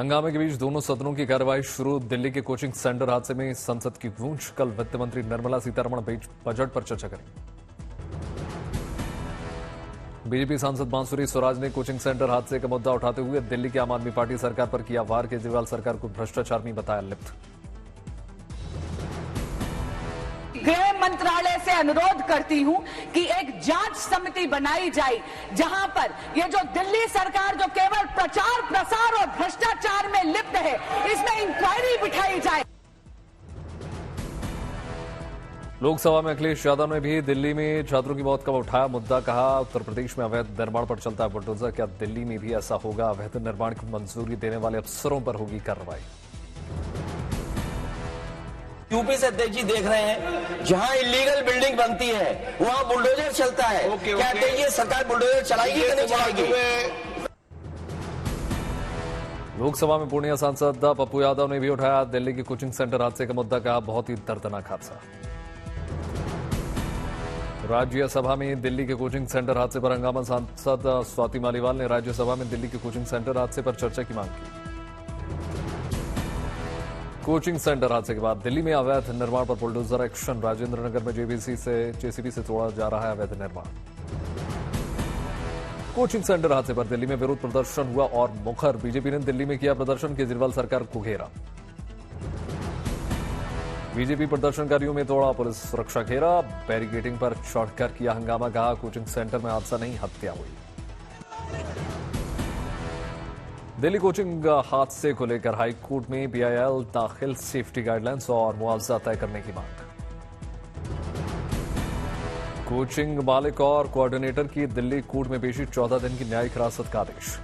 हंगामे के बीच दोनों सदनों की कार्रवाई शुरू। दिल्ली के कोचिंग सेंटर हादसे में संसद की गूंज। कल वित्त मंत्री निर्मला सीतारमण बजट पर चर्चा करेंगी। बीजेपी सांसद बांसुरी स्वराज ने कोचिंग सेंटर हादसे का मुद्दा उठाते हुए दिल्ली की आम आदमी पार्टी सरकार पर किया वार। केजरीवाल सरकार को भ्रष्टाचार में बताया लिप्त। गृह मंत्रालय से अनुरोध करती हूं कि एक जांच समिति बनाई जाए जहां पर ये जो दिल्ली सरकार जो केवल प्रचार प्रसार और भ्रष्टाचार में लिप्त है, इसमें इंक्वायरी बिठाई जाए। लोकसभा में अखिलेश यादव ने भी दिल्ली में छात्रों की मौत का उठाया मुद्दा। कहा, उत्तर प्रदेश में अवैध निर्माण पर चलता है बुलडोजर। क्या दिल्ली में भी ऐसा होगा? अवैध निर्माण की मंजूरी देने वाले अफसरों पर होगी कार्रवाई। यूपी से अध्यक्ष जी देख रहे हैं, जहां इलीगल बिल्डिंग बनती है वहां बुलडोजर चलता है। क्या ये सरकार बुलडोजर चलाएगी कि नहीं चलाएगी? लोकसभा में पूर्णिया सांसद पप्पू यादव ने भी उठाया दिल्ली के कोचिंग सेंटर हादसे का मुद्दा। कहा, बहुत ही दर्दनाक हादसा। राज्यसभा में दिल्ली के कोचिंग सेंटर हादसे पर हंगामा। सांसद स्वाति मालीवाल ने राज्यसभा में दिल्ली के कोचिंग सेंटर हादसे पर चर्चा की मांग की। कोचिंग सेंटर हादसे के बाद दिल्ली में अवैध निर्माण पर बुलडोजर एक्शन। राजेंद्र नगर में जेसीबी से तोड़ा जा रहा है अवैध निर्माण। कोचिंग सेंटर हादसे पर दिल्ली में विरोध प्रदर्शन हुआ और मुखर। बीजेपी ने दिल्ली में किया प्रदर्शन। केजरीवाल सरकार को घेरा। बीजेपी प्रदर्शनकारियों में तोड़ा पुलिस सुरक्षा घेरा। बैरिकेडिंग पर चढ़कर किया हंगामा। कहा, कोचिंग सेंटर में हादसा नहीं, हत्या हुई। दिल्ली कोचिंग हादसे को लेकर हाईकोर्ट में बीआईएल दाखिल। सेफ्टी गाइडलाइंस और मुआवजा तय करने की मांग। कोचिंग मालिक और कोऑर्डिनेटर की दिल्ली कोर्ट में पेशी। 14 दिन की न्यायिक हिरासत का आदेश।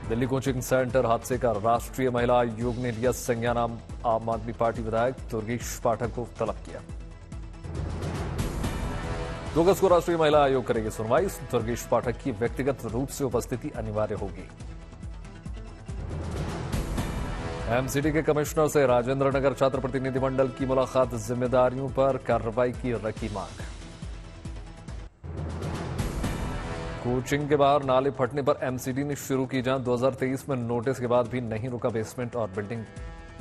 दिल्ली कोचिंग सेंटर हादसे का राष्ट्रीय महिला आयोग ने लिया संज्ञान। आम आदमी पार्टी विधायक दुर्गेश पाठक को तलब किया। 2 अगस्त को राष्ट्रीय महिला आयोग करेगी सुनवाई। दुर्गेश पाठक की व्यक्तिगत रूप से उपस्थिति अनिवार्य होगी। एमसीडी के कमिश्नर से राजेंद्र नगर छात्र प्रतिनिधिमंडल की मुलाकात। जिम्मेदारियों पर कार्रवाई की रखी मांग। कोचिंग के बाहर नाले फटने पर एमसीडी ने शुरू की जांच। 2023 में नोटिस के बाद भी नहीं रुका बेसमेंट और बिल्डिंग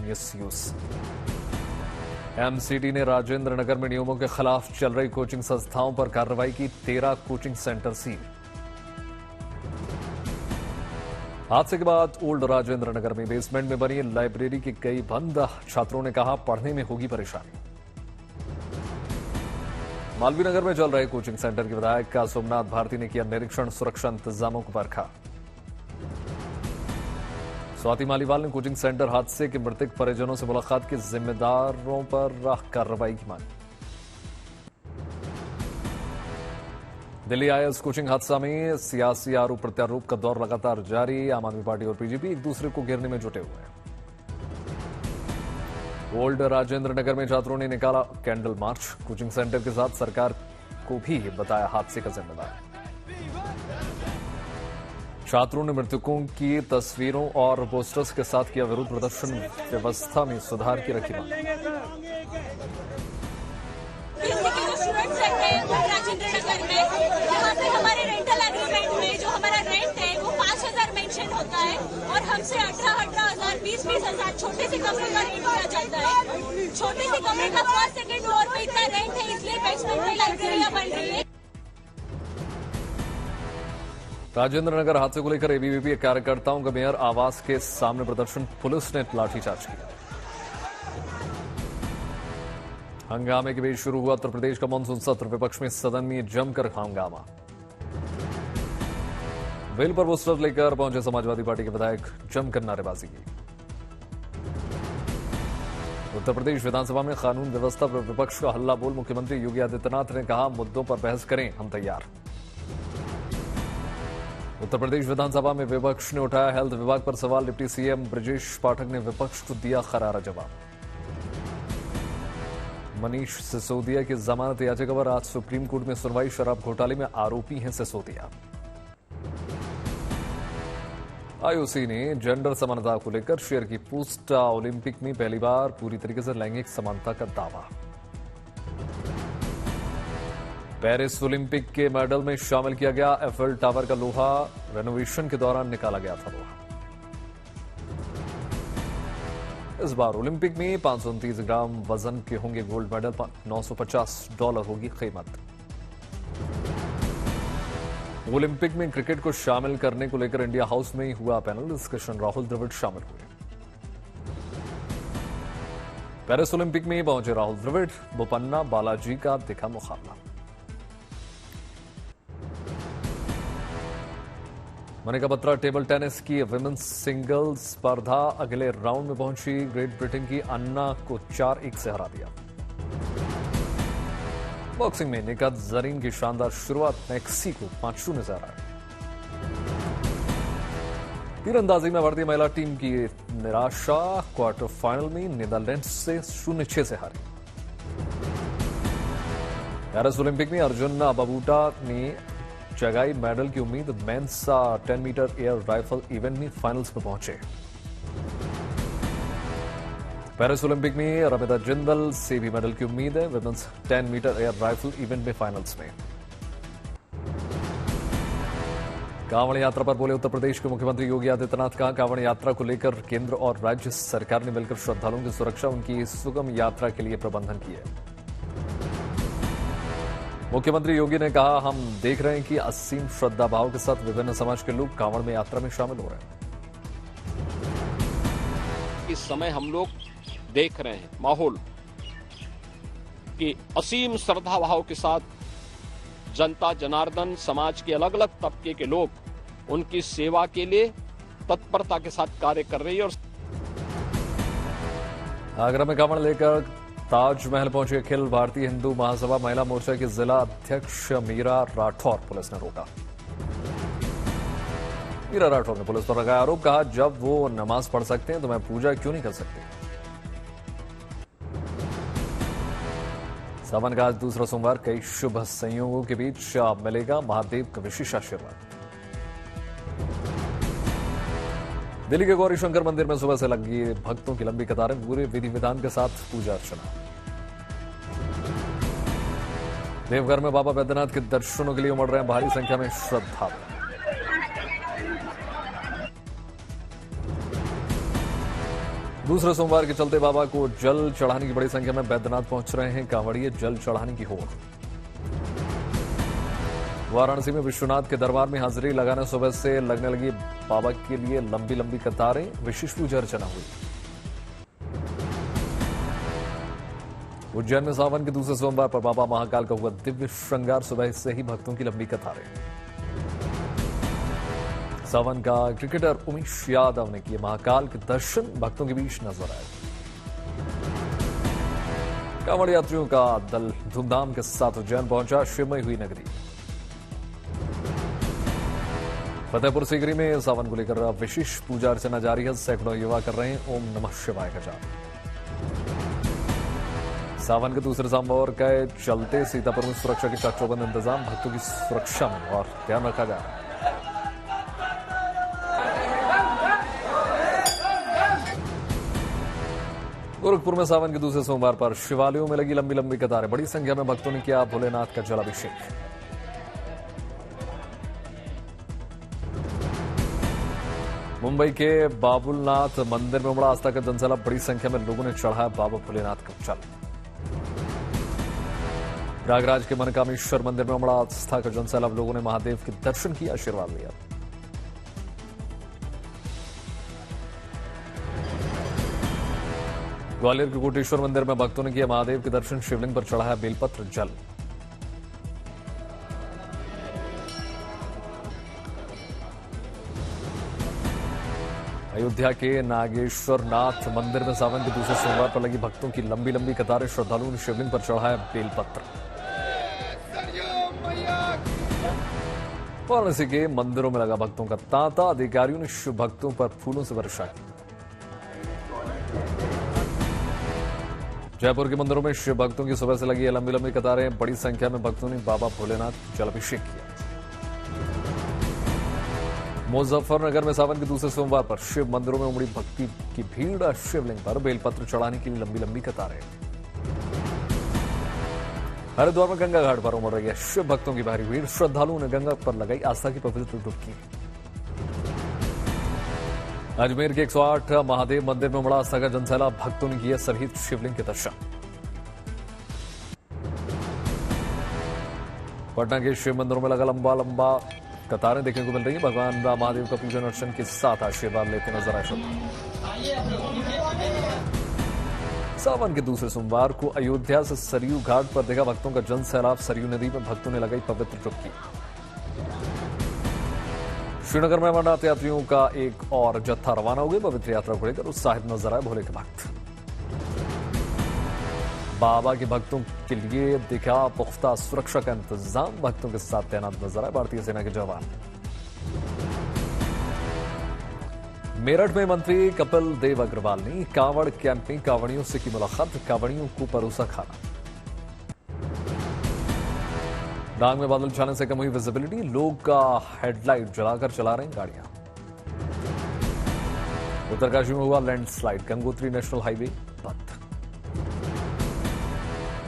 मिसयूज। एमसीडी ने राजेंद्र नगर में नियमों के खिलाफ चल रही कोचिंग संस्थाओं पर कार्रवाई की। 13 कोचिंग सेंटर सील। हादसे के बाद ओल्ड राजेंद्र नगर में बेसमेंट में बनी लाइब्रेरी की कई बंद। छात्रों ने कहा, पढ़ने में होगी परेशानी। मालवीय नगर में चल रहे कोचिंग सेंटर के विधायक का सोमनाथ भारती ने किया निरीक्षण। सुरक्षा इंतजामों को परखा। स्वाति मालीवाल ने कोचिंग सेंटर हादसे के मृतक परिजनों से मुलाकात की। जिम्मेदारों पर कार्रवाई की मांग। दिल्ली आईएएस कोचिंग हादसा में सियासी आरोप प्रत्यारोप का दौर लगातार जारी। आम आदमी पार्टी और बीजेपी एक दूसरे को घेरने में जुटे हुए हैं। ओल्ड राजेंद्र नगर में छात्रों ने निकाला कैंडल मार्च। कोचिंग सेंटर के साथ सरकार को भी बताया हादसे का जिम्मेदार। छात्रों ने मृतकों की तस्वीरों और पोस्टर्स के साथ किया विरोध प्रदर्शन। व्यवस्था में सुधार की रखी मांग। राजेंद्र नगर में यहाँ पे हमारे रेंटल एग्रीमेंट में जो हमारा रेंट है वो 5,000 मेंशन होता है और हमसे 18,000 20,000 छोटे से कमरे का रेंट दिया जाता है। छोटे से कमरे का फर्स्ट सेकंड फ्लोर पे इतना रेंट है, इसलिए बेसमेंट में लाइब्रेरियां बन रही है। राजेंद्र नगर हादसे को लेकर एबीवीपी कार्यकर्ताओं का मेयर आवास के सामने प्रदर्शन। पुलिस ने लाठीचार्ज किया। हंगामे के बीच शुरू हुआ उत्तर प्रदेश का मानसून सत्र। विपक्ष में सदन में जमकर हंगामा। बिल पर पोस्टर लेकर पहुंचे समाजवादी पार्टी के विधायक जमकर नारेबाजी की। उत्तर प्रदेश विधानसभा में कानून व्यवस्था पर विपक्ष का हल्ला बोल। मुख्यमंत्री योगी आदित्यनाथ ने कहा, मुद्दों पर बहस करें, हम तैयार। उत्तर प्रदेश विधानसभा में विपक्ष ने उठाया हेल्थ विभाग पर सवाल। डिप्टी सीएम ब्रजेश पाठक ने विपक्ष को दिया करारा जवाब। मनीष सिसोदिया की जमानत याचिका पर आज सुप्रीम कोर्ट में सुनवाई। शराब घोटाले में आरोपी हैं सिसोदिया। आईओसी ने जेंडर समानता को लेकर शेयर की पोस्ट। ओलंपिक में पहली बार पूरी तरीके से लैंगिक समानता का दावा। पेरिस ओलंपिक के मेडल में शामिल किया गया एफएल टावर का लोहा। रेनोवेशन के दौरान निकाला गया था लोहा। इस बार ओलंपिक में 529 ग्राम वजन के होंगे गोल्ड मेडल पर। $950 होगी कीमत। ओलंपिक में क्रिकेट को शामिल करने को लेकर इंडिया हाउस में ही हुआ पैनल डिस्कशन। राहुल द्रविड़ शामिल हुए। पेरिस ओलंपिक में पहुंचे राहुल द्रविड़, बोपन्ना बालाजी का दिखा मुकाबला। मनिका बत्रा टेबल टेनिस की विमेंस सिंगल्स स्पर्धा अगले राउंड में पहुंची। ग्रेट ब्रिटेन की अन्ना को 4-1 से हरा दिया। बॉक्सिंग में निकात जरीन की शानदार शुरुआत, मैक्सिको 5-0 से हराया। तीरंदाजी में भारतीय महिला टीम की निराशा, क्वार्टर फाइनल में नीदरलैंड्स से 0-6 से हारी। पेरिस ओलंपिक में अर्जुन बबूटा ने जगाई मेडल की उम्मीद। Men's 10 metre air rifle event में फाइनल्स में पहुंचे। पेरिस ओलंपिक में रमिता जिंदल से भी मेडल की उम्मीद है। Women's 10 metre air rifle event में फाइनल्स में। कांवड़ यात्रा पर बोले उत्तर प्रदेश के मुख्यमंत्री योगी आदित्यनाथ। कहा, कांवड़ यात्रा को लेकर केंद्र और राज्य सरकार ने मिलकर श्रद्धालुओं की सुरक्षा, उनकी सुगम यात्रा के लिए प्रबंधन किए। मुख्यमंत्री योगी ने कहा, हम देख रहे हैं कि असीम श्रद्धा भाव के साथ विभिन्न समाज के लोग कांवड़ में यात्रा में शामिल हो रहे हैं। इस समय हम लोग देख रहे हैं माहौल कि असीम श्रद्धा भाव के साथ जनता जनार्दन समाज के अलग अलग तबके के लोग उनकी सेवा के लिए तत्परता के साथ कार्य कर रही है। और आगरा में कांवड़ लेकर ताजमहल पहुंची अखिल भारतीय हिंदू महासभा महिला मोर्चा की जिला अध्यक्ष मीरा राठौर, पुलिस ने रोका। मीरा राठौर ने पुलिस पर लगाया आरोप। कहा, जब वो नमाज पढ़ सकते हैं तो मैं पूजा क्यों नहीं कर सकती। सावन का आज दूसरा सोमवार, कई शुभ संयोगों के बीच मिलेगा महादेव का विशेष आशीर्वाद। दिल्ली के गौरी शंकर मंदिर में सुबह से लगी भक्तों की लंबी कतारें, पूरे विधि विधान के साथ पूजा अर्चना। देवघर में बाबा बैद्यनाथ के दर्शनों के लिए उमड़ रहे हैं भारी संख्या में श्रद्धालु। दूसरे सोमवार के चलते बाबा को जल चढ़ाने की बड़ी संख्या में बैद्यनाथ पहुंच रहे हैं कांवड़िए जल चढ़ाने की होड़। वाराणसी में विश्वनाथ के दरबार में हाजिरी लगाने सुबह से लगने लगी बाबा के लिए लंबी लंबी कतारें, विशेष पूजा अर्चना हुई। उज्जैन में सावन के दूसरे सोमवार पर बाबा महाकाल का हुआ दिव्य श्रृंगार, सुबह से ही भक्तों की लंबी कतारें। सावन का क्रिकेटर उमेश यादव ने किए महाकाल के दर्शन, भक्तों के बीच नजर आए। कांवड़ यात्रियों का दल धूमधाम के साथ उज्जैन पहुंचा, शिवमय हुई नगरी। फतेहपुर सीकरी में सावन को लेकर विशेष पूजा अर्चना जारी है। सैकड़ों युवा कर रहे हैं ओम नमः शिवाय का जाप। सावन के दूसरे सोमवार के चलते सीतापुर में सुरक्षा के चाक चौबंद इंतजाम, भक्तों की सुरक्षा में और ध्यान रखा जा रहा है। गोरखपुर में सावन के दूसरे सोमवार पर शिवालयों में लगी लंबी लंबी कतारें, बड़ी संख्या में भक्तों ने किया भोलेनाथ का जलाभिषेक। मुंबई के बाबुलनाथ मंदिर में उमड़ा आस्था का जनसैलाब, बड़ी संख्या में लोगों ने चढ़ाया बाबा भोलेनाथ का जल। प्रयागराज के मनकामेश्वर मंदिर में उमड़ा आस्था का जनसैलाब, लोगों ने महादेव के दर्शन किया, आशीर्वाद लिया। ग्वालियर के कोटेश्वर मंदिर में भक्तों ने किया महादेव के दर्शन, शिवलिंग पर चढ़ाया बेलपत्र जल। अयोध्या के नागेश्वर नाथ मंदिर में सावन के दूसरे सोमवार पर लगी भक्तों की लंबी लंबी कतारें, श्रद्धालुओं ने शिवलिंग पर चढ़ाया बेलपत्र। वाराणसी के मंदिरों में लगा भक्तों का तांता, अधिकारियों ने शिव भक्तों पर फूलों से वर्षा की। जयपुर के मंदिरों में शिव भक्तों की सुबह से लगी लंबी लंबी कतारें, बड़ी संख्या में भक्तों ने बाबा भोलेनाथ जलाभिषेक किया। मुजफ्फरनगर में सावन के दूसरे सोमवार पर शिव मंदिरों में उमड़ी भक्ति की भीड़, शिवलिंग पर बेलपत्र चढ़ाने के लिए लंबी लंबी कतारें। हरिद्वार में गंगा घाट पर उमड़ रही है शिव भक्तों की भारी भीड़। श्रद्धालुओं ने गंगा पर लगाई आस्था की पवित्र डुबकी। अजमेर के 108 महादेव मंदिर में उमड़ा आस्था का जनसैलाब। भक्तों ने किए सभी शिवलिंग के दर्शन। पटना के शिव मंदिरों में लगा लंबा कतारें देखने को मिल रही है। भगवान महादेव का पूजन अर्चन के साथ आशीर्वाद लेते नजर आए श्रद्धालु। सावन के दूसरे सोमवार को अयोध्या से सरयू घाट पर देखा भक्तों का जन सैलाब। सरयू नदी में भक्तों ने लगाई पवित्र डुबकी। श्रीनगर में अमरनाथ यात्रियों का एक और जत्था रवाना हो गया। पवित्र यात्रा को लेकर उत्साहित नजर आए भोले के भक्त। बाबा के भक्तों के लिए दिखा पुख्ता सुरक्षा का इंतजाम। भक्तों के साथ तैनात नजर आए भारतीय सेना के जवान। मेरठ में मंत्री कपिल देव अग्रवाल ने कांवड़ कैंप में कांवड़ियों से की मुलाकात। कांवड़ियों को परोसा खाना। डांग में बादल छाने से कम हुई विजिबिलिटी। लोग हेडलाइट जलाकर चला रहे हैं गाड़ियां। उत्तरकाशी में हुआ लैंडस्लाइड। गंगोत्री नेशनल हाईवे बंद।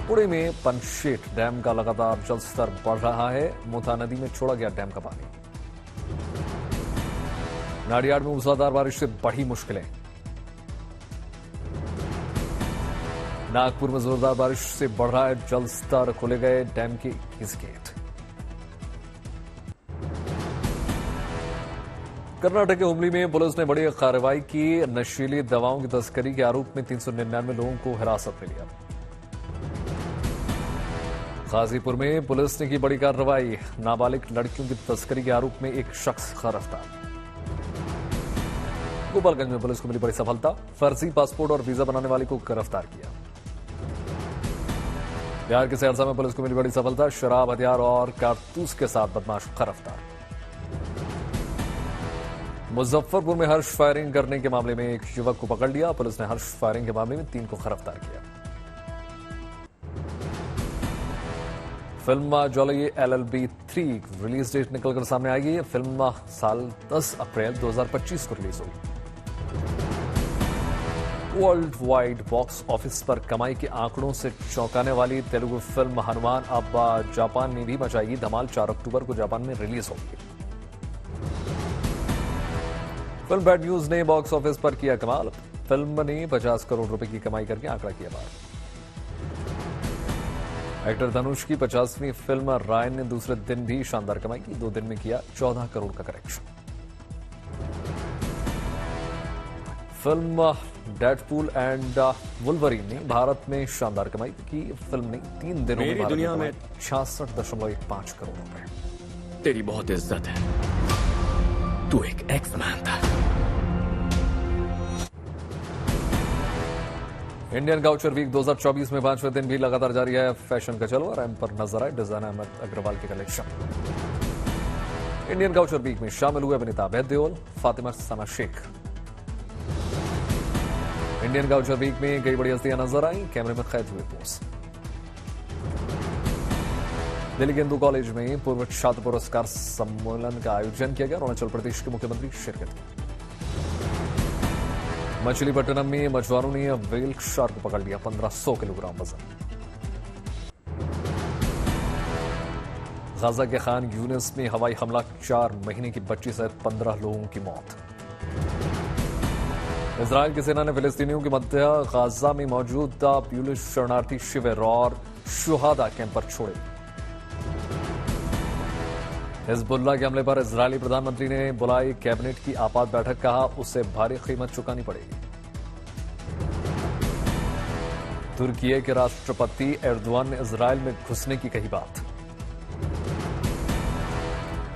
पुणे में पंचेत डैम का लगातार जलस्तर बढ़ रहा है। मोथा नदी में छोड़ा गया डैम का पानी। नाडियाड में मूसलाधार बारिश से बढ़ी मुश्किलें। नागपुर में जोरदार बारिश से बढ़ रहा है जलस्तर। खोले गए डैम के 21 गेट। कर्नाटक के हुबली में पुलिस ने बड़ी कार्रवाई की। नशीली दवाओं की तस्करी के आरोप में 399 लोगों को हिरासत में लिया। गाजीपुर में पुलिस ने की बड़ी कार्रवाई। नाबालिग लड़कियों की तस्करी के आरोप में एक शख्स गिरफ्तार। गोपालगंज में पुलिस को मिली बड़ी सफलता। फर्जी पासपोर्ट और वीजा बनाने वाले को गिरफ्तार किया। बिहार के सहरसा में पुलिस को मिली बड़ी सफलता। शराब, हथियार और कारतूस के साथ बदमाश गिरफ्तार। मुजफ्फरपुर में हर्ष फायरिंग करने के मामले में एक युवक को पकड़ लिया। पुलिस ने हर्ष फायरिंग के मामले में 3 को गिरफ्तार किया। Film Jolly LLB 3 release date निकलकर सामने आएगी। यह फिल्म साल 10 अप्रैल 2025 को रिलीज होगी। वर्ल्ड वाइड बॉक्स ऑफिस पर कमाई के आंकड़ों से चौंकाने वाली तेलुगु फिल्म हनुमान अब जापान में भी मचाएगी धमाल। 4 अक्टूबर को जापान में रिलीज होगी। फिल्म बैड न्यूज ने बॉक्स ऑफिस पर किया कमाल। फिल्म ने 50 करोड़ रुपए की कमाई करके आंकड़ा किया बाहर। एक्टर धनुष की 50वीं फिल्म रायन ने दूसरे दिन भी शानदार कमाई की। 2 दिन में किया 14 करोड़ का collection. Film Deadpool and Wolverine ने भारत में शानदार कमाई की। फिल्म ने 3 दिनों में दुनिया में 66.15 करोड़ रुपए। तेरी बहुत इज्जत है। तू एक एक्स-मैन था। इंडियन काउचर वीक 2024 में 5वें दिन भी लगातार जारी है फैशन का चलो। रैंप पर नजर आए डिजाइनर अहमद अग्रवाल के कलेक्शन। इंडियन काउचर वीक में शामिल हुए अभिनेता अभय देओल, फातिमा सना शेख। इंडियन काउचर वीक में कई बड़ी हस्तियां नजर आई। कैमरे में कैद हुए पोस्ट। दिल्ली के हिंदू कॉलेज में पूर्व छात्र पुरस्कार सम्मेलन का आयोजन किया गया। अरुणाचल प्रदेश के मुख्यमंत्री शिरकत की। मछलीपट्टनम में मछुआरों ने व्हेल शार्क को पकड़ लिया। 1500 किलोग्राम वजन। गाजा के खान यूनिस में हवाई हमला। 4 महीने की बच्ची सहित 15 लोगों की मौत। इजरायल की सेना ने फिलिस्तीनियों के मध्य गाजा में मौजूद पुलिस शरणार्थी शिविर और शुहादा कैंप पर छोड़े। हिजबुल्लाह के हमले पर इजरायली प्रधानमंत्री ने बुलाई कैबिनेट की आपात बैठक। कहा उसे भारी कीमत चुकानी पड़ेगी। तुर्की के राष्ट्रपति एर्दोआन ने इजरायल में घुसने की कही बात।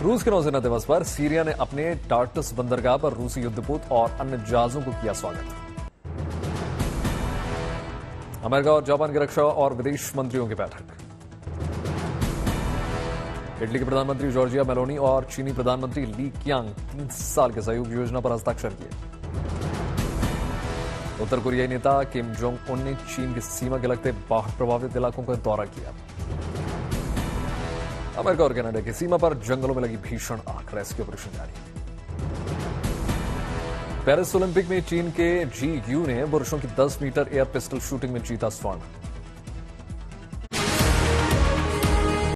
रूस के नौसेना दिवस पर सीरिया ने अपने टार्टस बंदरगाह पर रूसी युद्धपोत और अन्य जहाजों को किया स्वागत। अमेरिका और जापान की रक्षा और विदेश मंत्रियों की बैठक। इटली के प्रधानमंत्री जॉर्जिया मेलोनी और चीनी प्रधानमंत्री ली क्यांग 3 साल के सहयोग योजना पर हस्ताक्षर किए। उत्तर कोरियाई नेता किम जोंग उन ने चीन की सीमा के लगते बाढ़ प्रभावित इलाकों का दौरा किया। अमेरिका और कनाडा की सीमा पर जंगलों में लगी भीषण आग। रेस्क्यू ऑपरेशन जारी। पेरिस ओलंपिक में चीन के जी यू ने पुरुषों की 10 मीटर एयर पिस्टल शूटिंग में जीता स्वर्ण।